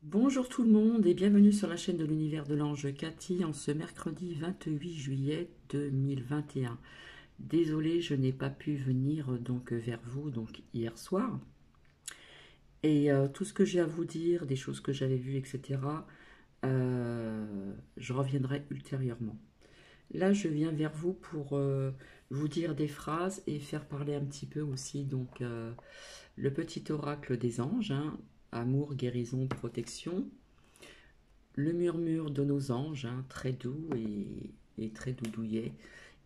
Bonjour tout le monde et bienvenue sur la chaîne de l'univers de l'ange Cathy en ce mercredi 28 juillet 2021. Désolée, je n'ai pas pu venir vers vous hier soir. Et tout ce que j'ai à vous dire, des choses que j'avais vues, etc., je reviendrai ultérieurement. Là, je viens vers vous pour vous dire des phrases et faire parler un petit peu aussi le petit oracle des anges, hein, amour, guérison, protection. Le murmure de nos anges, hein, très doux et très doudouillet.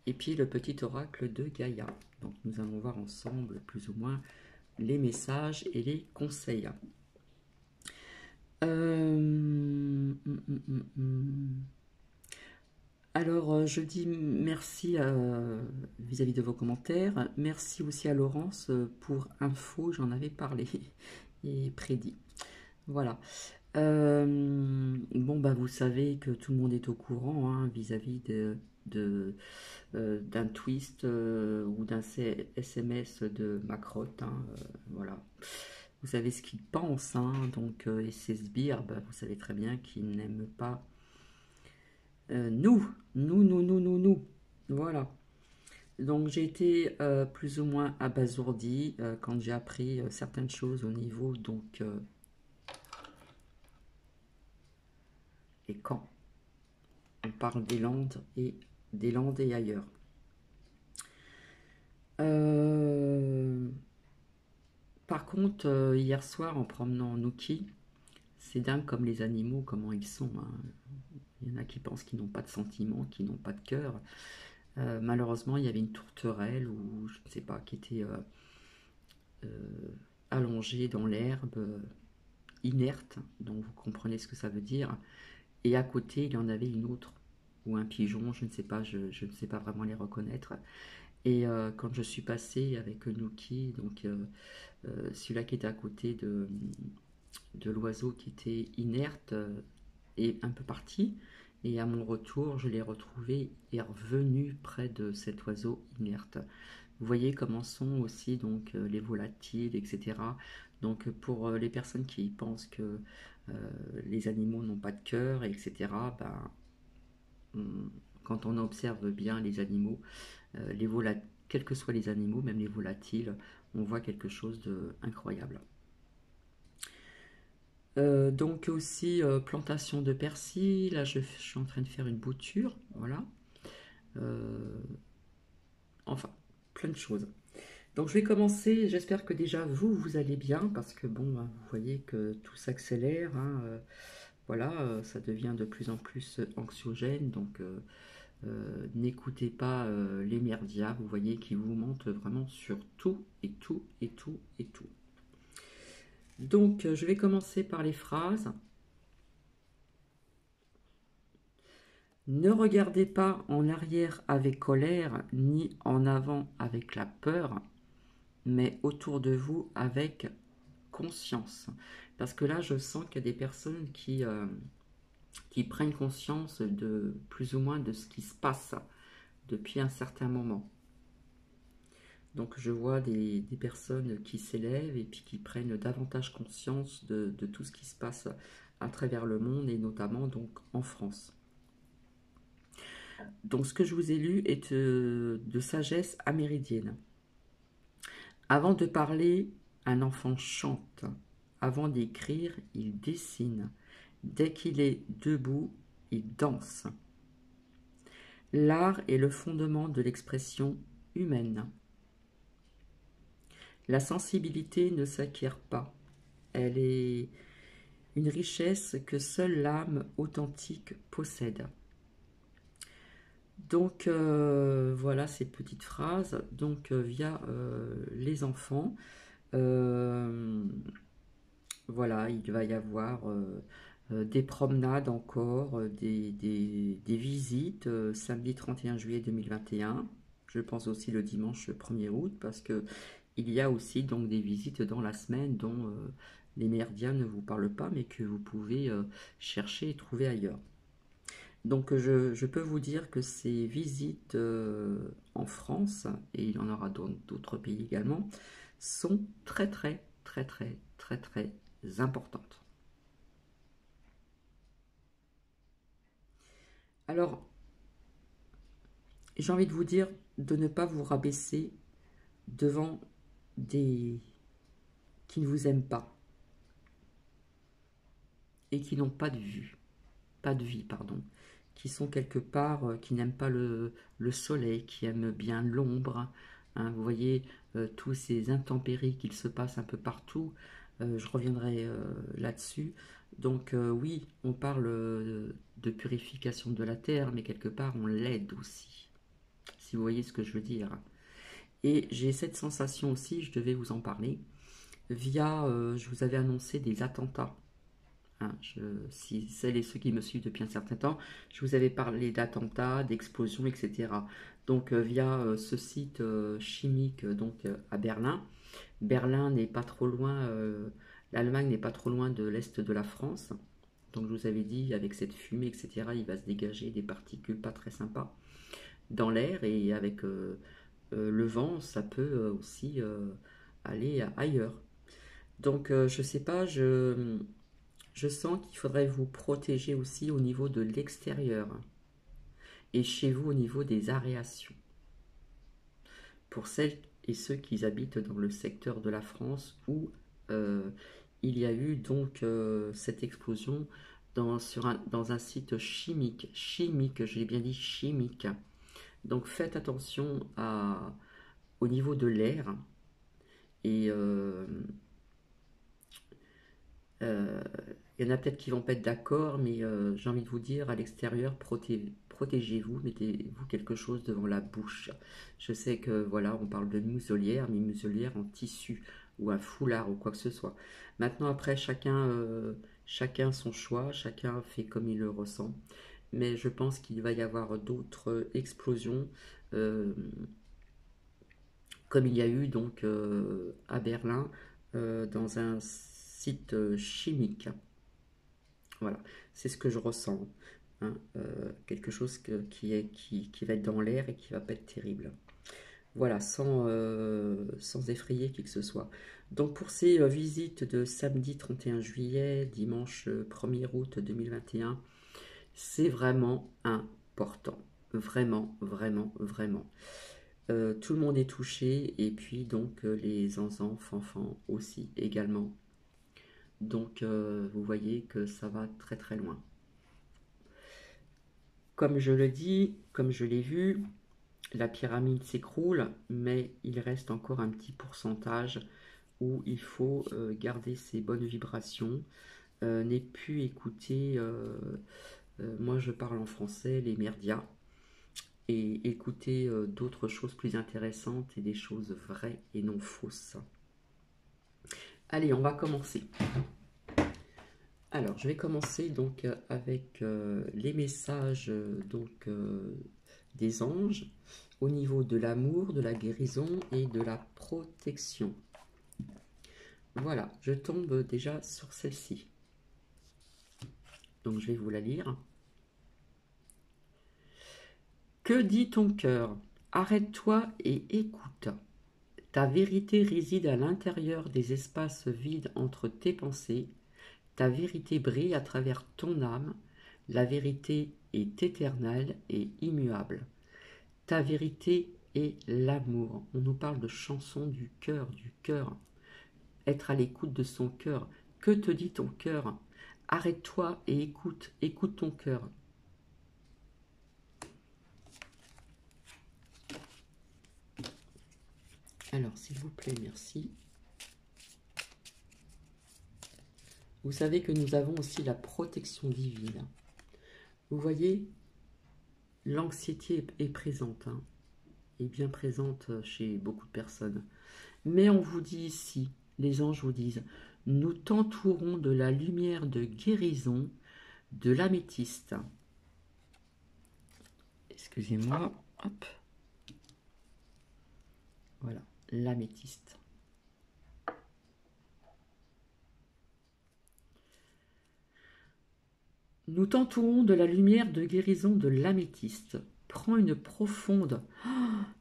Et puis le petit oracle de Gaïa. Donc nous allons voir ensemble plus ou moins les messages et les conseils. Alors je dis merci vis-à-vis de vos commentaires. Merci aussi à Laurence pour info, j'en avais parlé et prédit. Voilà. Bon, bah, vous savez que tout le monde est au courant hein, vis-à-vis d'un twist ou d'un SMS de Macron. Hein, voilà. Vous savez ce qu'il pense, hein, et ses sbires, bah, vous savez très bien qu'il n'aime pas nous. Voilà. Donc j'ai été plus ou moins abasourdie quand j'ai appris certaines choses au niveau et quand on parle des Landes et ailleurs. Euh, Par contre, hier soir, en promenant Nuki, c'est dingue comme les animaux, comment ils sont. Hein. Il y en a qui pensent qu'ils n'ont pas de sentiments, qu'ils n'ont pas de cœur. Malheureusement, il y avait une tourterelle ou je ne sais pas, qui était euh, allongée dans l'herbe, inerte, donc vous comprenez ce que ça veut dire. Et à côté, il y en avait une autre, ou un pigeon, je ne sais pas, je ne sais pas vraiment les reconnaître. Et quand je suis passée avec Nuki, celui-là qui était à côté de l'oiseau qui était inerte est un peu parti. Et à mon retour, je l'ai retrouvé et revenu près de cet oiseau inerte. Vous voyez comment sont aussi les volatiles, etc. Donc pour les personnes qui pensent que les animaux n'ont pas de cœur, etc., ben, quand on observe bien les animaux, quels que soient les animaux, même les volatiles, on voit quelque chose d'incroyable. Donc aussi plantation de persil, là je suis en train de faire une bouture, voilà. Euh, enfin, plein de choses. Donc je vais commencer, j'espère que déjà vous allez bien, parce que bon, hein, vous voyez que tout s'accélère, hein, voilà, ça devient de plus en plus anxiogène, n'écoutez pas les merdias, vous voyez, qui vous mentent vraiment sur tout et tout et tout et tout. Donc je vais commencer par les phrases. Ne regardez pas en arrière avec colère, ni en avant avec la peur, mais autour de vous avec conscience. Parce que là, je sens qu'il y a des personnes qui prennent conscience de plus ou moins de ce qui se passe depuis un certain moment. Donc je vois des personnes qui s'élèvent et puis qui prennent davantage conscience de tout ce qui se passe à travers le monde et notamment donc en France. Donc ce que je vous ai lu est de sagesse améridienne. Avant de parler, un enfant chante. Avant d'écrire, il dessine. Dès qu'il est debout, il danse. L'art est le fondement de l'expression humaine. La sensibilité ne s'acquiert pas. Elle est une richesse que seule l'âme authentique possède. Donc voilà ces petites phrases. Donc via les enfants, euh, voilà, il va y avoir des promenades encore, des visites samedi 31 juillet 2021. Je pense aussi le dimanche 1er août parce que il y a aussi donc des visites dans la semaine dont les merdias ne vous parlent pas mais que vous pouvez chercher et trouver ailleurs. Donc je peux vous dire que ces visites en France, et il y en aura dans d'autres pays également, sont très très très très très très importantes. Alors, j'ai envie de vous dire de ne pas vous rabaisser devant des qui ne vous aiment pas et qui n'ont pas de vue, pas de vie, pardon, qui sont quelque part, qui n'aiment pas le soleil, qui aiment bien l'ombre. Hein, vous voyez, tous ces intempéries qu'il se passe un peu partout, je reviendrai là-dessus. Donc oui, on parle de purification de la terre, mais quelque part on l'aide aussi, si vous voyez ce que je veux dire. Et j'ai cette sensation aussi, je devais vous en parler, via, je vous avais annoncé des attentats. Hein, si celles et ceux qui me suivent depuis un certain temps, je vous avais parlé d'attentats, d'explosions, etc. Donc via ce site chimique donc à Berlin. Berlin n'est pas trop loin, l'Allemagne n'est pas trop loin de l'est de la France. Donc je vous avais dit, avec cette fumée, etc., il va se dégager des particules pas très sympas dans l'air et avec le vent, ça peut aussi aller ailleurs. Donc je sais pas, je sens qu'il faudrait vous protéger aussi au niveau de l'extérieur et chez vous au niveau des aérations. Pour celles et ceux qui habitent dans le secteur de la France où euh, il y a eu donc cette explosion dans un site chimique, j'ai bien dit chimique. Donc faites attention au niveau de l'air et il y en a peut-être qui vont pas être d'accord, mais j'ai envie de vous dire, à l'extérieur, protégez-vous, mettez-vous quelque chose devant la bouche. Je sais que voilà, on parle de muselière, mais muselière en tissu ou un foulard ou quoi que ce soit. Maintenant, après, chacun son choix, chacun fait comme il le ressent. Mais je pense qu'il va y avoir d'autres explosions, euh, comme il y a eu donc à Berlin, dans un site chimique. Voilà, c'est ce que je ressens. Hein, quelque chose qui va être dans l'air et qui va pas être terrible. Voilà, sans effrayer qui que ce soit. Donc pour ces visites de samedi 31 juillet, dimanche 1er août 2021, c'est vraiment important. Vraiment, vraiment, vraiment. Tout le monde est touché et puis donc les enfants aussi également. Donc vous voyez que ça va très très loin. Comme je le dis, comme je l'ai vu, la pyramide s'écroule, mais il reste encore un petit pourcentage où il faut garder ses bonnes vibrations, n'est plus écouter, moi je parle en français, les merdias, et écouter d'autres choses plus intéressantes et des choses vraies et non fausses. Allez, on va commencer. Alors, je vais commencer donc avec les messages des anges au niveau de l'amour, de la guérison et de la protection. Voilà, je tombe déjà sur celle-ci. Donc, je vais vous la lire. Que dit ton cœur? Arrête-toi et écoute. Ta vérité réside à l'intérieur des espaces vides entre tes pensées. Ta vérité brille à travers ton âme. La vérité est éternelle et immuable. Ta vérité est l'amour. On nous parle de chansons du cœur, du cœur. Être à l'écoute de son cœur. Que te dit ton cœur? Arrête-toi et écoute. Écoute ton cœur. Alors, s'il vous plaît, merci. Vous savez que nous avons aussi la protection divine. Vous voyez, l'anxiété est présente, hein, est bien présente chez beaucoup de personnes. Mais on vous dit ici, les anges vous disent, nous t'entourons de la lumière de guérison de l'améthyste. Excusez-moi, hop. Voilà, l'améthyste. Nous t'entourons de la lumière de guérison de l'améthyste. Prends une profonde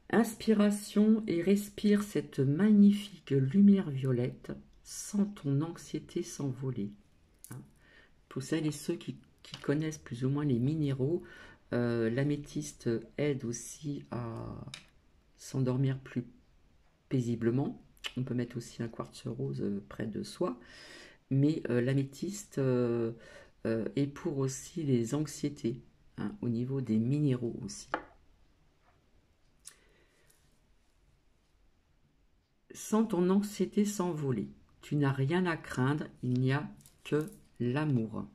inspiration et respire cette magnifique lumière violette. Sens ton anxiété s'envoler. Pour celles et ceux qui connaissent plus ou moins les minéraux, L'améthyste aide aussi à s'endormir plus paisiblement. On peut mettre aussi un quartz rose près de soi. Mais l'améthyste est pour aussi les anxiétés, hein, au niveau des minéraux aussi. Sens ton anxiété s'envoler. Tu n'as rien à craindre, il n'y a que l'amour.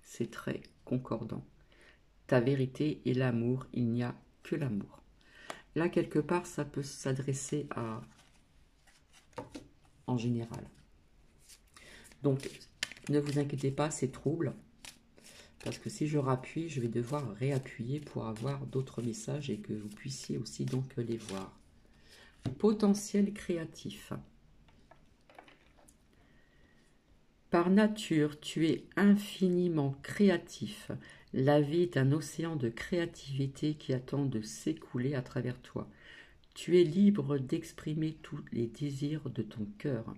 C'est très concordant. Ta vérité est l'amour, il n'y a que l'amour. Là, quelque part, ça peut s'adresser à... en général. Donc, ne vous inquiétez pas, c'est trouble. Parce que si je rappuie, je vais devoir réappuyer pour avoir d'autres messages et que vous puissiez aussi donc les voir. Potentiel créatif. Par nature, tu es infiniment créatif. La vie est un océan de créativité qui attend de s'écouler à travers toi. Tu es libre d'exprimer tous les désirs de ton cœur.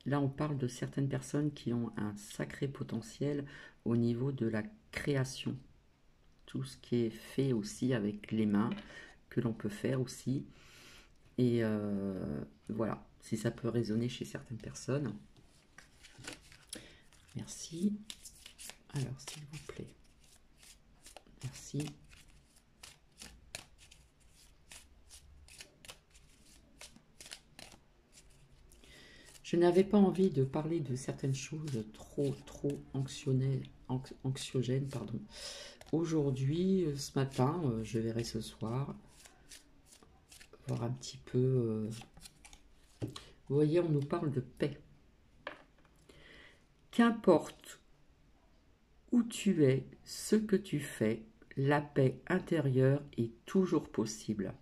Là, on parle de certaines personnes qui ont un sacré potentiel au niveau de la création. Tout ce qui est fait aussi avec les mains, que l'on peut faire aussi. Et voilà, si ça peut résonner chez certaines personnes. Merci. Alors, s'il vous plaît. Merci. Je n'avais pas envie de parler de certaines choses trop anxiogènes, pardon. Aujourd'hui, ce matin, je verrai ce soir, voir un petit peu... vous voyez, on nous parle de paix. Qu'importe où tu es, ce que tu fais, la paix intérieure est toujours possible.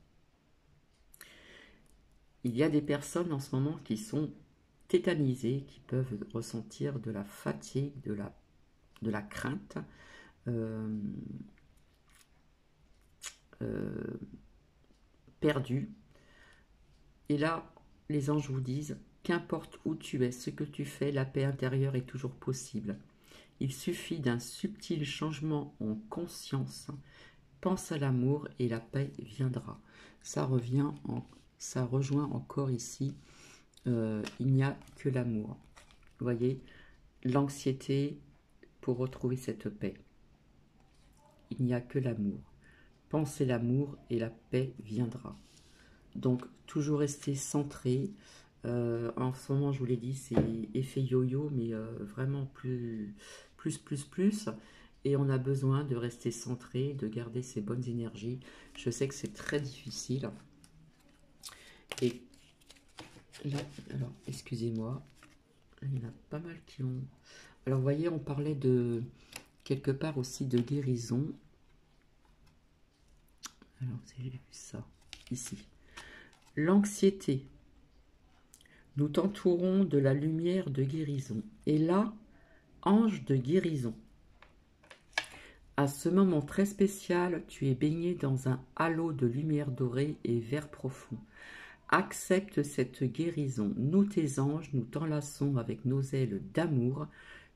Il y a des personnes en ce moment qui sont tétanisées, qui peuvent ressentir de la fatigue, de la crainte, perdue. Et là, les anges vous disent, qu'importe où tu es, ce que tu fais, la paix intérieure est toujours possible. Il suffit d'un subtil changement en conscience. Pense à l'amour et la paix viendra. Ça rejoint encore ici. Il n'y a que l'amour. Vous voyez, l'anxiété pour retrouver cette paix. Il n'y a que l'amour. Pensez l'amour et la paix viendra. Donc, toujours rester centré. En ce moment, je vous l'ai dit, c'est effet yo-yo, mais vraiment plus. Et on a besoin de rester centré, de garder ses bonnes énergies. Je sais que c'est très difficile. Et là, alors, excusez-moi, il y en a pas mal qui ont... Alors, vous voyez, on parlait de... quelque part aussi de guérison. Alors, j'ai vu ça, ici. L'anxiété. Nous t'entourons de la lumière de guérison. Et là, ange de guérison. À ce moment très spécial, tu es baigné dans un halo de lumière dorée et vert profond. Accepte cette guérison. Nous, tes anges, nous t'enlaçons avec nos ailes d'amour.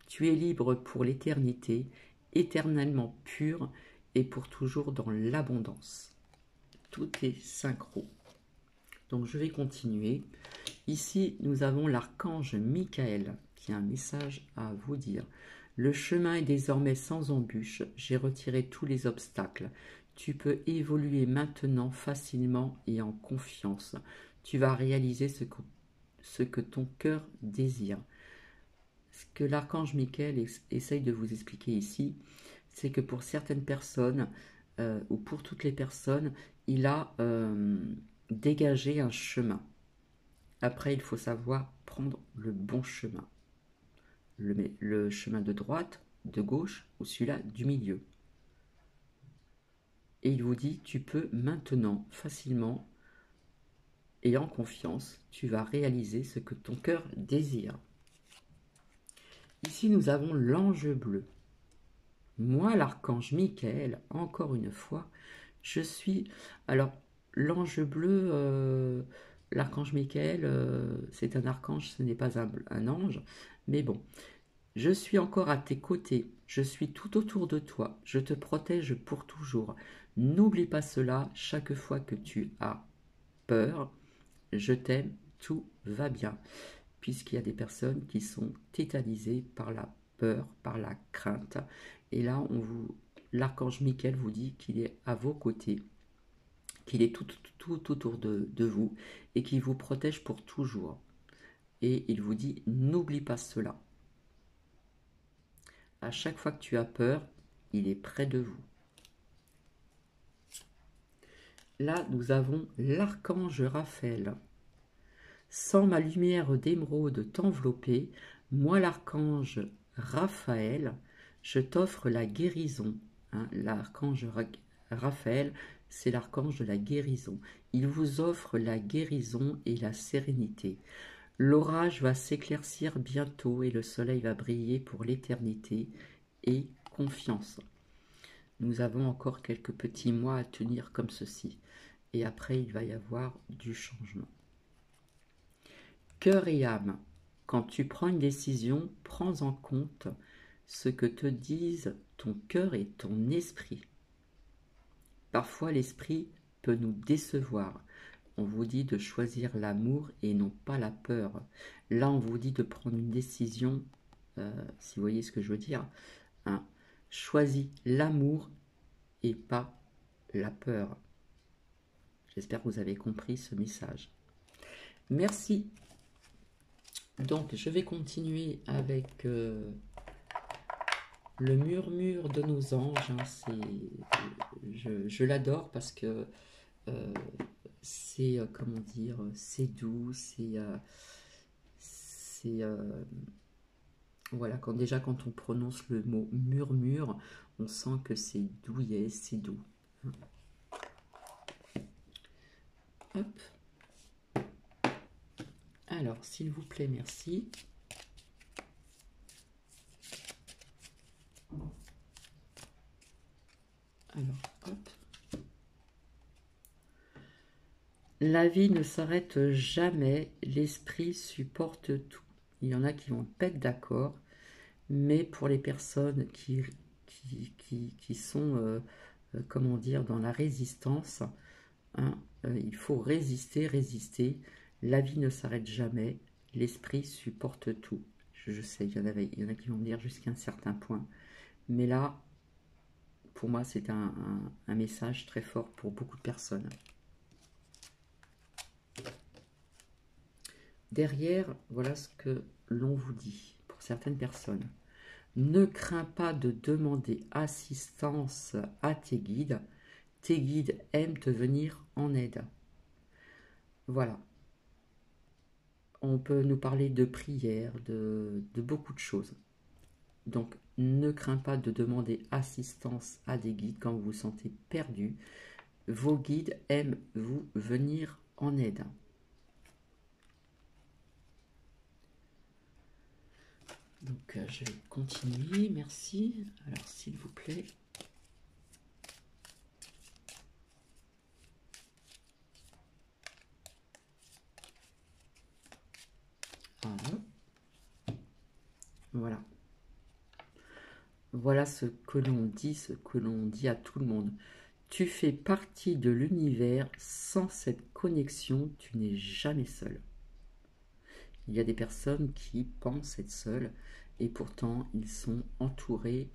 Tu es libre pour l'éternité, éternellement pur et pour toujours dans l'abondance. Tout est synchro. Donc, je vais continuer. Ici, nous avons l'archange Michael qui a un message à vous dire. Le chemin est désormais sans embûche. J'ai retiré tous les obstacles. Tu peux évoluer maintenant facilement et en confiance. Tu vas réaliser ce que ton cœur désire. Ce que l'archange Michael essaye de vous expliquer ici, c'est que pour certaines personnes, ou pour toutes les personnes, il a dégagé un chemin. Après, il faut savoir prendre le bon chemin. Le chemin de droite, de gauche ou celui-là du milieu. Et il vous dit, tu peux maintenant, facilement et en confiance, tu vas réaliser ce que ton cœur désire. Ici, nous avons l'ange bleu. Moi, l'archange Michael, encore une fois, je suis... Alors, l'ange bleu, l'archange Michael, c'est un archange, ce n'est pas un ange, mais bon. Je suis encore à tes côtés, je suis tout autour de toi, je te protège pour toujours. N'oublie pas cela chaque fois que tu as peur. Je t'aime, tout va bien. Puisqu'il y a des personnes qui sont tétanisées par la peur, par la crainte. Et là, l'archange Michael vous dit qu'il est à vos côtés, qu'il est tout autour de vous et qu'il vous protège pour toujours. Et il vous dit, n'oublie pas cela. À chaque fois que tu as peur, il est près de vous. Là, nous avons l'archange Raphaël. Sans ma lumière d'émeraude t'envelopper, moi l'archange Raphaël, je t'offre la guérison. Hein, l'archange Raphaël, c'est l'archange de la guérison. Il vous offre la guérison et la sérénité. L'orage va s'éclaircir bientôt et le soleil va briller pour l'éternité. Et confiance. Nous avons encore quelques petits mois à tenir comme ceci. Et après, il va y avoir du changement. Cœur et âme, quand tu prends une décision, prends en compte ce que te disent ton cœur et ton esprit. Parfois, l'esprit peut nous décevoir. On vous dit de choisir l'amour et non pas la peur. Là, on vous dit de prendre une décision, si vous voyez ce que je veux dire. Hein, choisis l'amour et pas la peur. J'espère que vous avez compris ce message. Merci. Donc, je vais continuer avec le murmure de nos anges. Hein, je l'adore parce que c'est, comment dire, c'est doux, voilà, quand on prononce le mot murmure, on sent que c'est douillet, c'est doux. Hein. Hop. Alors, s'il vous plaît, merci. Alors, hop. La vie ne s'arrête jamais, l'esprit supporte tout. Il y en a qui vont pas être d'accord, mais pour les personnes qui sont, comment dire, dans la résistance, hein, il faut résister, résister. La vie ne s'arrête jamais, l'esprit supporte tout. Je sais, il y en a qui vont me dire jusqu'à un certain point. Mais là, pour moi, c'est un message très fort pour beaucoup de personnes. Derrière, voilà ce que l'on vous dit pour certaines personnes. Ne crains pas de demander assistance à tes guides. Tes guides aiment te venir en aide. Voilà. On peut nous parler de prière, de beaucoup de choses. Donc, ne crains pas de demander assistance à des guides quand vous vous sentez perdu. Vos guides aiment vous venir en aide. Donc, je vais continuer. Merci. Alors, s'il vous plaît. Voilà. Voilà ce que l'on dit à tout le monde. Tu fais partie de l'univers. Sans cette connexion, tu n'es jamais seul. Il y a des personnes qui pensent être seules et pourtant ils sont entourés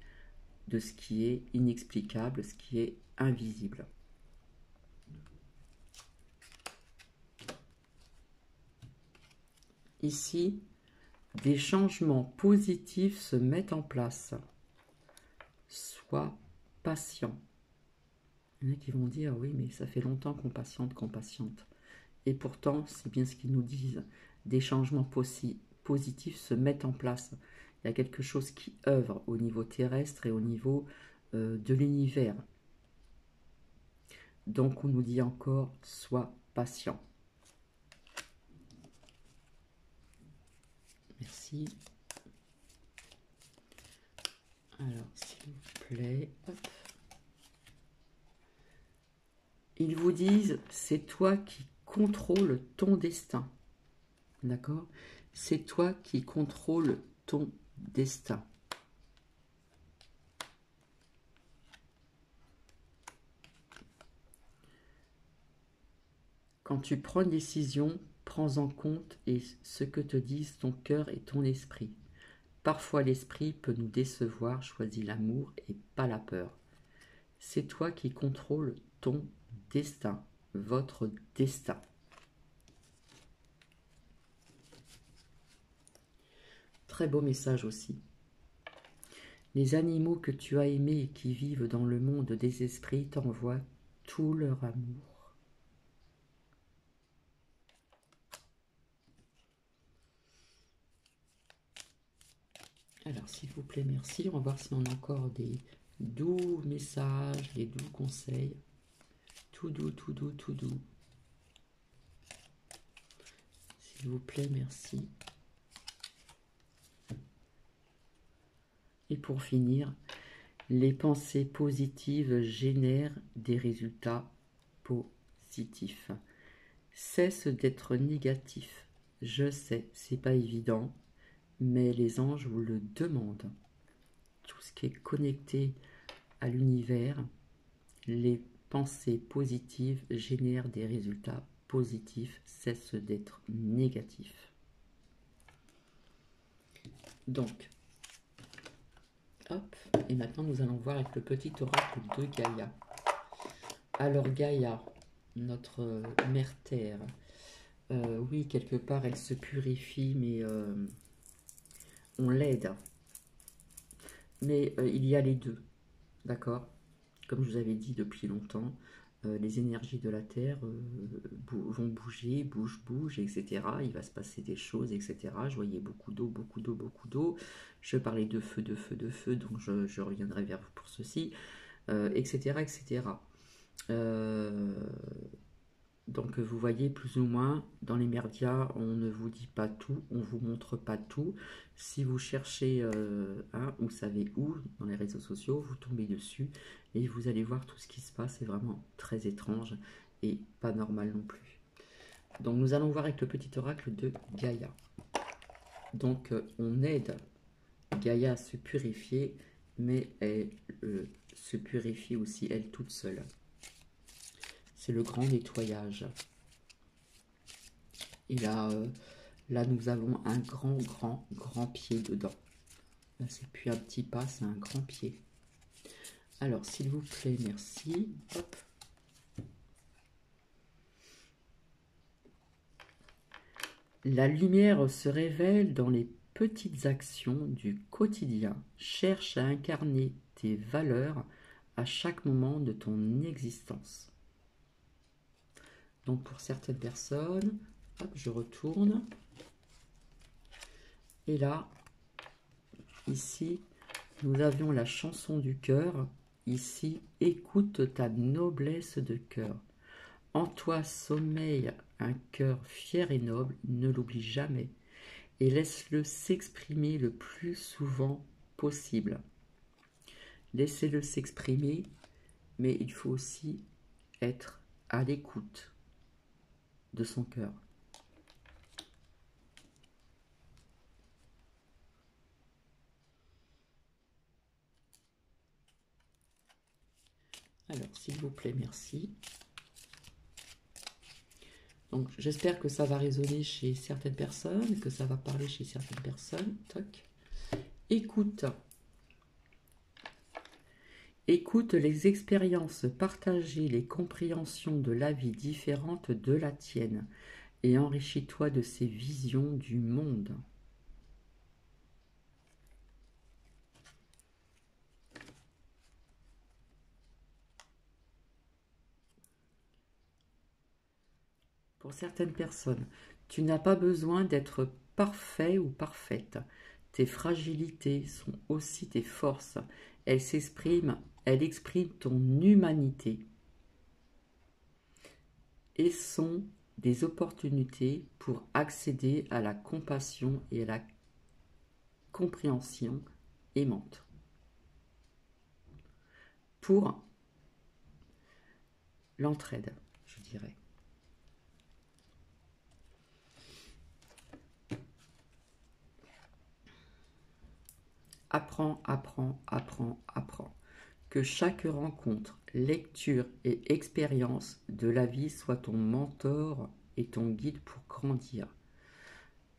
de ce qui est inexplicable, ce qui est invisible. Ici, des changements positifs se mettent en place. Sois patient. Il y en a qui vont dire, oui, mais ça fait longtemps qu'on patiente. Et pourtant, c'est bien ce qu'ils nous disent. Des changements positifs se mettent en place. Il y a quelque chose qui œuvre au niveau terrestre et au niveau de l'univers. Donc, on nous dit encore, sois patient. Merci. Alors, s'il vous plaît, hop. Ils vous disent, c'est toi qui contrôles ton destin. D'accord? C'est toi qui contrôles ton destin. Quand tu prends une décision, prends en compte ce que te disent ton cœur et ton esprit. Parfois l'esprit peut nous décevoir, choisis l'amour et pas la peur. C'est toi qui contrôles ton destin, votre destin. Très beau message aussi. Les animaux que tu as aimés et qui vivent dans le monde des esprits t'envoient tout leur amour. Alors, s'il vous plaît, merci. On va voir si on a encore des doux messages, des doux conseils. Tout doux, tout doux, tout doux. S'il vous plaît, merci. Et pour finir, les pensées positives génèrent des résultats positifs. Cesse d'être négatif. Je sais, c'est pas évident, mais les anges vous le demandent. Tout ce qui est connecté à l'univers, les pensées positives génèrent des résultats positifs. Cesse d'être négatif. Donc, hop, et maintenant nous allons voir avec le petit oracle de Gaïa. Alors Gaïa, notre mère terre, oui, quelque part elle se purifie, mais on l'aide. Mais il y a les deux, d'accord? Comme je vous avais dit depuis longtemps, les énergies de la Terre vont bouger, bougent, etc. Il va se passer des choses, etc. Je voyais beaucoup d'eau, beaucoup d'eau, beaucoup d'eau. Je parlais de feu, de feu, de feu, donc je reviendrai vers vous pour ceci, etc., etc. Donc vous voyez plus ou moins, dans les médias, on ne vous dit pas tout, on ne vous montre pas tout. Si vous cherchez, vous savez où, dans les réseaux sociaux, vous tombez dessus et vous allez voir tout ce qui se passe. C'est vraiment très étrange et pas normal non plus. Donc nous allons voir avec le petit oracle de Gaïa. Donc on aide Gaïa à se purifier, mais elle se purifie aussi elle toute seule. C'est le grand nettoyage. Et là, là, nous avons un grand pied dedans. Là, c'est plus un petit pas, c'est un grand pied. Alors, s'il vous plaît, merci. Hop. La lumière se révèle dans les petites actions du quotidien. Cherche à incarner tes valeurs à chaque moment de ton existence. Donc, pour certaines personnes, hop, je retourne. Et là, ici, nous avions la chanson du cœur. Ici, écoute ta noblesse de cœur. En toi sommeille un cœur fier et noble, ne l'oublie jamais. Et laisse-le s'exprimer le plus souvent possible. Laissez-le s'exprimer, mais il faut aussi être à l'écoute de son cœur. Alors, s'il vous plaît, merci. Donc, j'espère que ça va résonner chez certaines personnes, que ça va parler chez certaines personnes. Toc. Écoute. Écoute les expériences partagées, les compréhensions de la vie différentes de la tienne et enrichis-toi de ces visions du monde. Pour certaines personnes, tu n'as pas besoin d'être parfait ou parfaite. Tes fragilités sont aussi tes forces. Elles expriment ton humanité et sont des opportunités pour accéder à la compassion et à la compréhension aimante. Pour l'entraide, je dirais. Apprends, apprends, apprends, apprends. Que chaque rencontre, lecture et expérience de la vie soit ton mentor et ton guide pour grandir.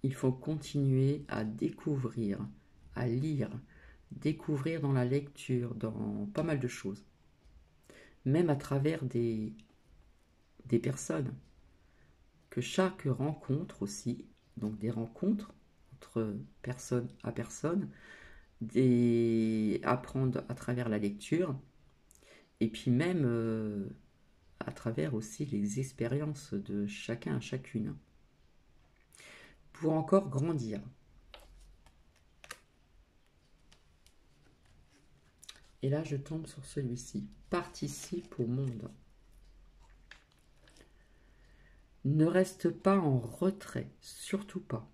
Il faut continuer à découvrir, à lire, découvrir dans la lecture, dans pas mal de choses. Même à travers des personnes. Que chaque rencontre aussi, donc des rencontres entre personne à personne, apprendre à travers la lecture, et puis même à travers aussi les expériences de chacun à chacune, pour encore grandir. Et là, je tombe sur celui-ci. Participe au monde. Ne reste pas en retrait, surtout pas.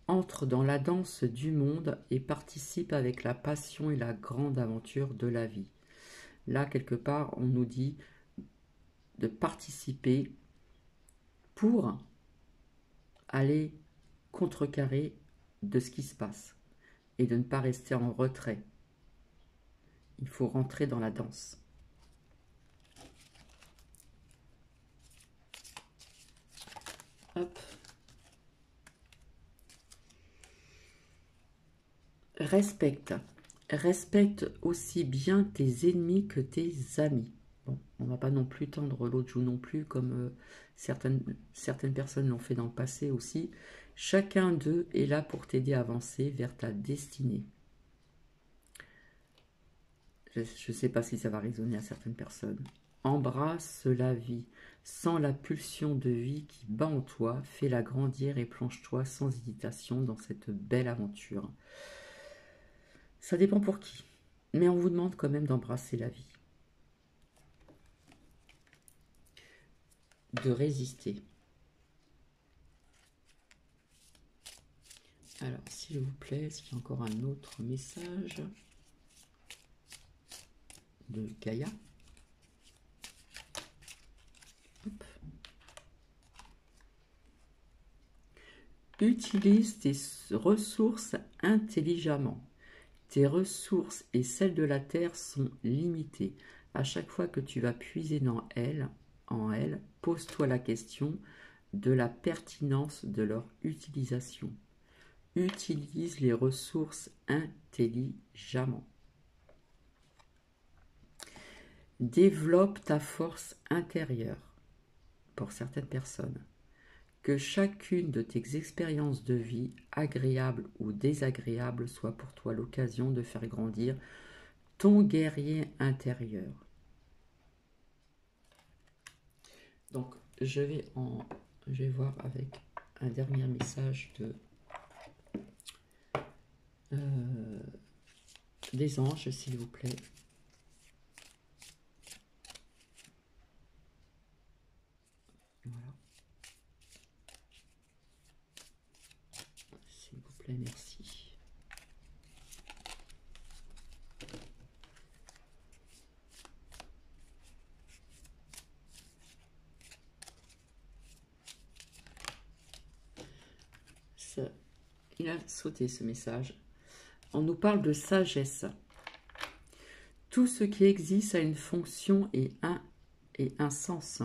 Entre dans la danse du monde et participe avec la passion et la grande aventure de la vie. Là, quelque part, on nous dit de participer pour aller contrecarrer de ce qui se passe et de ne pas rester en retrait. Il faut rentrer dans la danse. Hop. Respecte. Respecte aussi bien tes ennemis que tes amis. Bon, on ne va pas non plus tendre l'autre joue non plus, comme certaines personnes l'ont fait dans le passé aussi. Chacun d'eux est là pour t'aider à avancer vers ta destinée. Je ne sais pas si ça va résonner à certaines personnes. Embrasse la vie. Sens la pulsion de vie qui bat en toi. Fais-la grandir et plonge-toi sans hésitation dans cette belle aventure. Ça dépend pour qui. Mais on vous demande quand même d'embrasser la vie. De résister. Alors, s'il vous plaît, est-ce qu'il y a encore un autre message de Gaïa? Hop. Utilise tes ressources intelligemment. Tes ressources et celles de la Terre sont limitées. À chaque fois que tu vas puiser en elles, pose-toi la question de la pertinence de leur utilisation. Utilise les ressources intelligemment. Développe ta force intérieure pour certaines personnes. Que chacune de tes expériences de vie, agréables ou désagréables, soit pour toi l'occasion de faire grandir ton guerrier intérieur. Donc, je vais voir avec un dernier message des anges, s'il vous plaît. Voilà. S'il vous plaît, merci. Il a sauté ce message. On nous parle de sagesse. Tout ce qui existe a une fonction et un sens.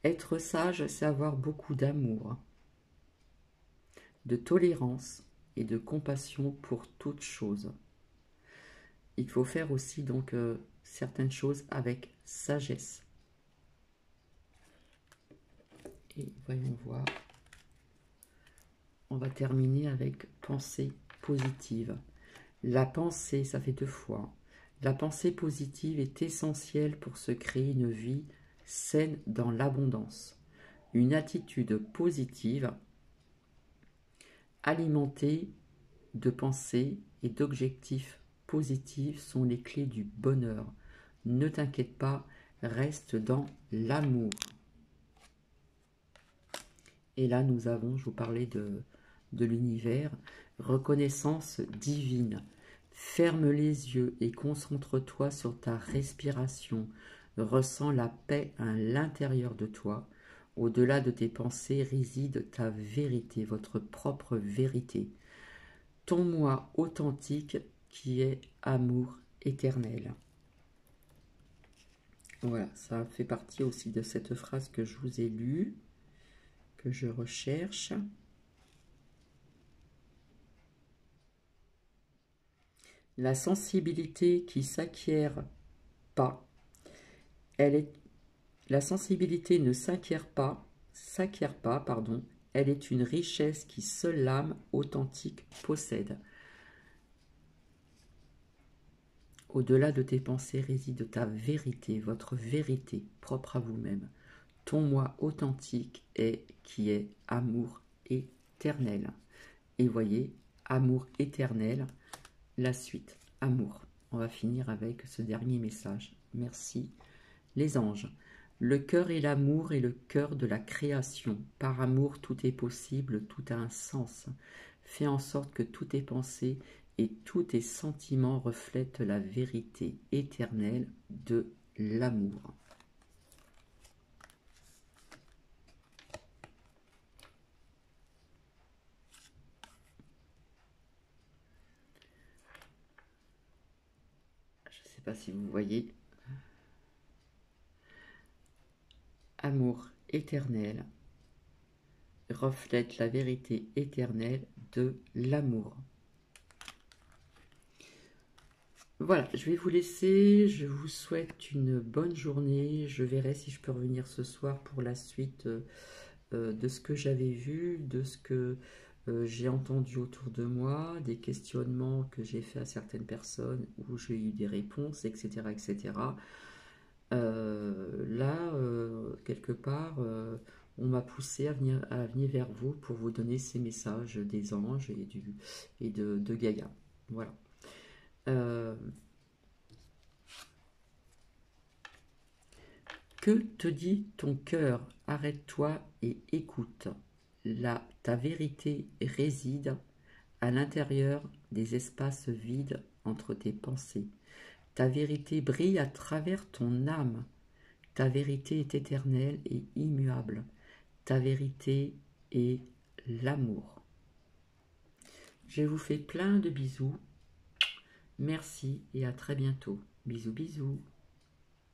Être sage, c'est avoir beaucoup d'amour, de tolérance et de compassion pour toute chose. Il faut faire aussi donc certaines choses avec sagesse. Et voyons voir. On va terminer avec pensée positive. La pensée, ça fait 2 fois. La pensée positive est essentielle pour se créer une vie saine dans l'abondance. Une attitude positive, alimentée de pensées et d'objectifs positifs sont les clés du bonheur. Ne t'inquiète pas, reste dans l'amour. Et là, nous avons, je vous parlais de l'univers, reconnaissance divine. Ferme les yeux et concentre-toi sur ta respiration. Ressens la paix à l'intérieur de toi. Au-delà de tes pensées réside ta vérité, votre propre vérité. Ton moi authentique qui est amour éternel. Voilà, ça fait partie aussi de cette phrase que je vous ai lue, que je recherche. La sensibilité qui s'acquiert pas, la sensibilité ne s'acquiert pas, pardon, elle est une richesse qui seule l'âme authentique possède. Au-delà de tes pensées réside ta vérité, votre vérité propre à vous-même. Ton moi authentique est qui est amour éternel. Et voyez, amour éternel, la suite, amour. On va finir avec ce dernier message. Merci. Les anges. Le cœur est l'amour et le cœur de la création. Par amour, tout est possible, tout a un sens. Fais en sorte que toutes tes pensées et tous tes sentiments reflètent la vérité éternelle de l'amour. Je ne sais pas si vous voyez. Amour éternel reflète la vérité éternelle de l'amour. Voilà, je vais vous laisser. Je vous souhaite une bonne journée. Je verrai si je peux revenir ce soir pour la suite de ce que j'avais vu, de ce que j'ai entendu autour de moi, des questionnements que j'ai fait à certaines personnes où j'ai eu des réponses, etc. etc. Là, quelque part, on m'a poussé à venir vers vous pour vous donner ces messages des anges et de Gaïa. Voilà. Que te dit ton cœur? Arrête-toi et écoute. Là, ta vérité réside à l'intérieur des espaces vides entre tes pensées. Ta vérité brille à travers ton âme. Ta vérité est éternelle et immuable. Ta vérité est l'amour. Je vous fais plein de bisous. Merci et à très bientôt. Bisous, bisous.